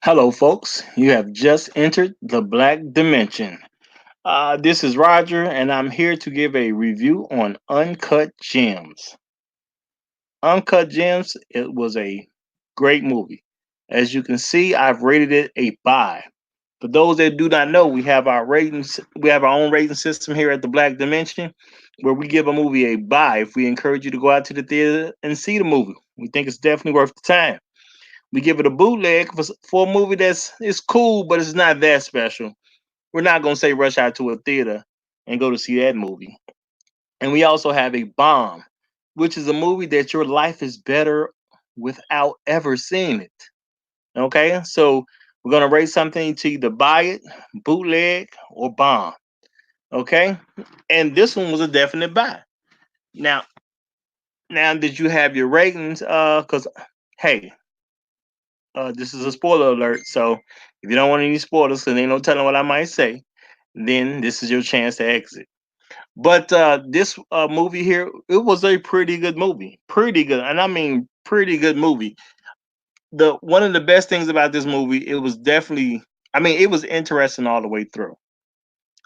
Hello, folks. You have just entered the Black Dimension. This is Roger, and I'm here to give a review on Uncut Gems. Uncut Gems, it was a great movie. As you can see, I've rated it a buy. For those that do not know, we have our ratings. We have our own rating system here at the Black Dimension, where we give a movie a buy if we encourage you to go out to the theater and see the movie. We think it's definitely worth the time. We give it a bootleg for a movie that's it's cool, but it's not that special. We're not gonna say rush out to a theater and go to see that movie. And we also have a bomb, which is a movie that your life is better without ever seeing it. Okay, so we're gonna rate something to either buy it, bootleg, or bomb. Okay, and this one was a definite buy. Now, now did you have your ratings? Cause hey, this is a spoiler alert. So if you don't want any spoilers, because ain't no telling what I might say, then this is your chance to exit. But this movie here, it was a pretty good movie, pretty good, and I mean pretty good movie. The one of the best things about this movie, it was definitely, I mean, it was interesting all the way through.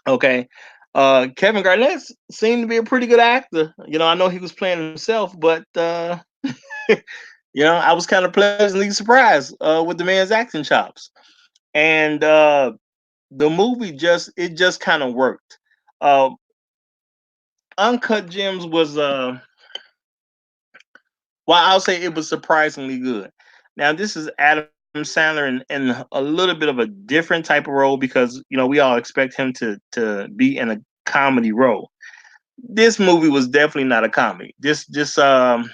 Okay, Kevin Garnett seemed to be a pretty good actor. I know he was playing himself, but I was kind of pleasantly surprised with the man's acting chops. And the movie just kind of worked. Uh, Uncut Gems was well, I'll say it was surprisingly good. Now this is Adam Sandler in a little bit of a different type of role because we all expect him to be in a comedy role. This movie was definitely not a comedy. This well,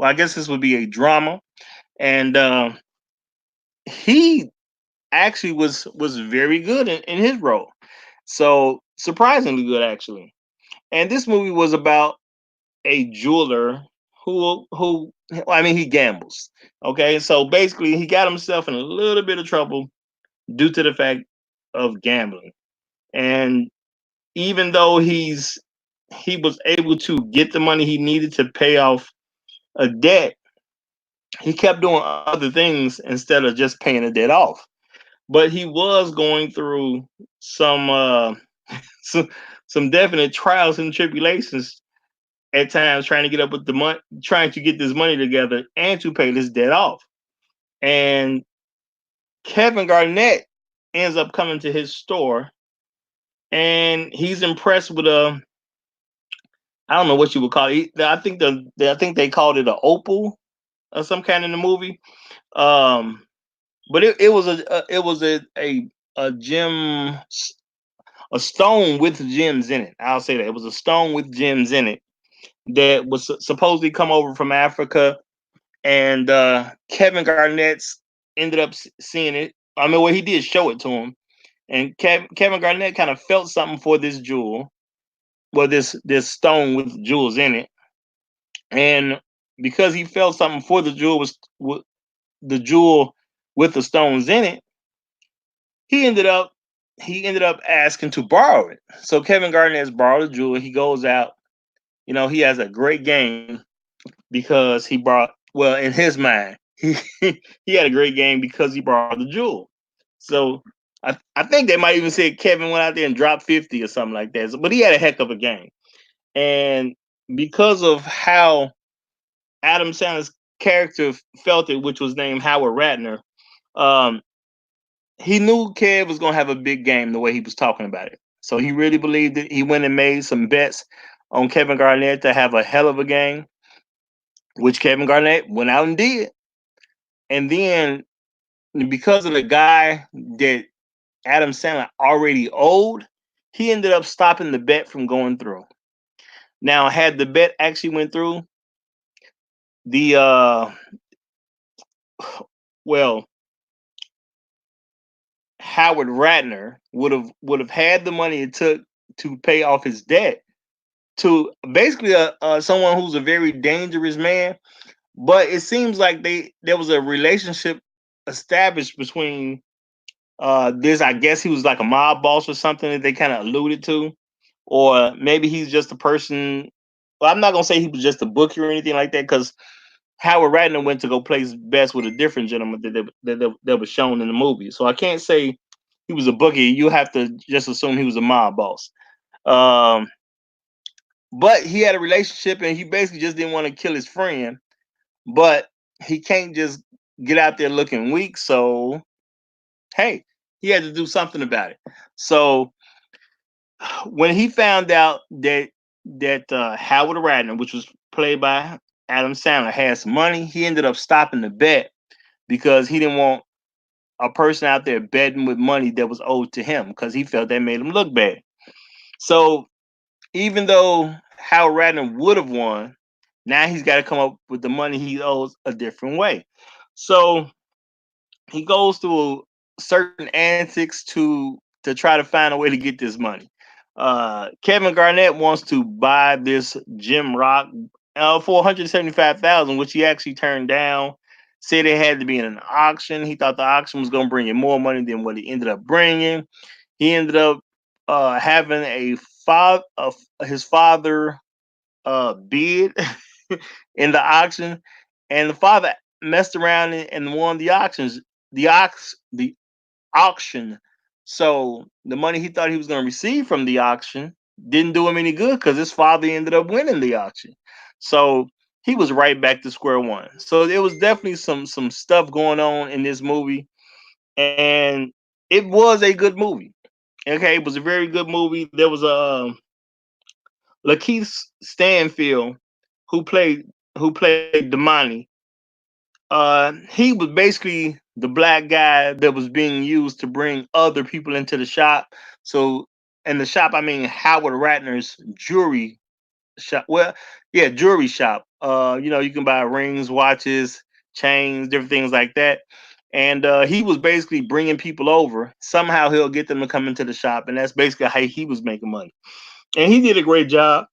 I guess this would be a drama, and he actually was very good in his role. So surprisingly good actually. And this movie was about a jeweler who well, I mean he gambles. Okay, so basically he got himself in a little bit of trouble due to the fact of gambling. And even though he was able to get the money he needed to pay off a debt, he kept doing other things instead of just paying the debt off. But he was going through some some some definite trials and tribulations at times trying to get up with the money, trying to get this money together and to pay this debt off. And Kevin Garnett ends up coming to his store, and he's impressed with a I don't know what you would call it. I think they called it an opal or some kind in the movie. Um, but it was a gem, a stone with gems in it. I'll say that it was a stone with gems in it that was supposedly come over from Africa, and Kevin Garnett's ended up seeing it. I mean, well, he did show it to him, and Kevin Garnett kind of felt something for this jewel, well, this stone with jewels in it, and because he felt something for the jewel the jewel with the stones in it, he ended up he ended up asking to borrow it. So Kevin Garnett has borrowed the jewel. He goes out. He has a great game because he brought well in his mind he had a great game because he brought the jewel. So I think they might even say Kevin went out there and dropped 50 or something like that. But he had a heck of a game. And because of how Adam Sandler's character felt it, which was named Howard Ratner, um, he knew Kev was gonna have a big game the way he was talking about it. So he really believed it. He went and made some bets on Kevin Garnett to have a hell of a game, which Kevin Garnett went out and did. And then because of the guy that Adam Sandler already owed, he ended up stopping the bet from going through. Now, had the bet actually went through, the well, Howard Ratner would have had the money it took to pay off his debt to basically someone who's a very dangerous man. But it seems like there was a relationship established between this. I guess he was like a mob boss or something that they kind of alluded to, or maybe he's just a person. Well, I'm not gonna say he was just a bookie or anything like that because Howard Ratner went to go place bets with a different gentleman that was shown in the movie. So I can't say he was a bookie. You have to just assume he was a mob boss. Um, but he had a relationship, and he basically just didn't want to kill his friend. But he can't just get out there looking weak. So hey, he had to do something about it. So when he found out that Howard Radner, which was played by Adam Sandler, had some money, he ended up stopping the bet because he didn't want a person out there betting with money that was owed to him because he felt that made him look bad. So even though Howard Radner would have won, now he's got to come up with the money he owes a different way. So he goes through certain antics to try to find a way to get this money. Kevin Garnett wants to buy this Jim Rock for 175,000, which he actually turned down. Said it had to be in an auction. He thought the auction was going to bring in more money than what he ended up bringing. He ended up having his father bid in the auction, and the father messed around and won the auction. So the money he thought he was going to receive from the auction didn't do him any good because his father ended up winning the auction. So he was right back to square one. So there was definitely some stuff going on in this movie, and it was a good movie. Okay, it was a very good movie. There was a Lakeith Stanfield who played who played Damani. He was basically the black guy that was being used to bring other people into the shop. So, in the shop, I mean Howard Ratner's jewelry shop. Well, yeah, jewelry shop. You can buy rings, watches, chains, different things like that. And he was basically bringing people over. Somehow he'll get them to come into the shop, and that's basically how he was making money. And he did a great job.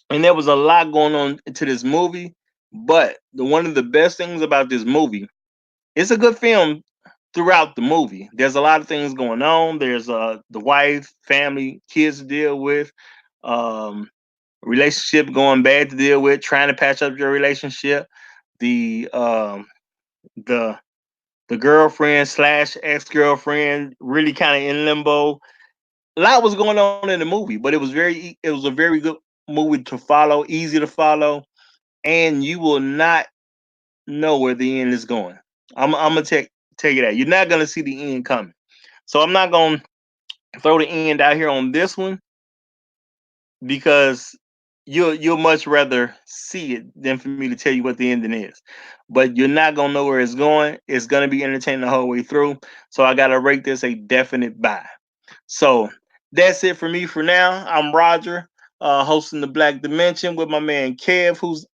And there was a lot going on to this movie. But the one of the best things about this movie, it's a good film throughout the movie. There's a lot of things going on. There's the wife, family, kids to deal with, um, relationship going bad to deal with, trying to patch up your relationship, the the the girlfriend slash ex girlfriend really kind of in limbo. A lot was going on in the movie, but it was a very good movie to follow, easy to follow, and you will not know where the end is going. I'm gonna tell you that you're not gonna see the end coming. So I'm not gonna throw the end out here on this one because you'll much rather see it than for me to tell you what the ending is. But you're not gonna know where it's going. It's gonna be entertaining the whole way through. So I gotta rate this a definite buy. So that's it for me for now. I'm Roger, hosting the Black Dimension with my man Kev, who's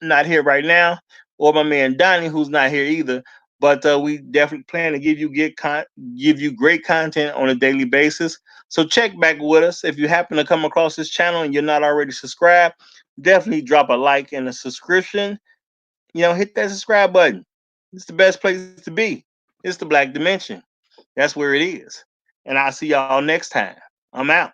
not here right now, or my man Donnie, who's not here either. But we definitely plan to give you great content on a daily basis. So check back with us. If you happen to come across this channel and you're not already subscribed, definitely drop a like and a subscription. Hit that subscribe button. It's the best place to be. It's the Black Dimension. That's where it is. And I'll see y'all next time. I'm out.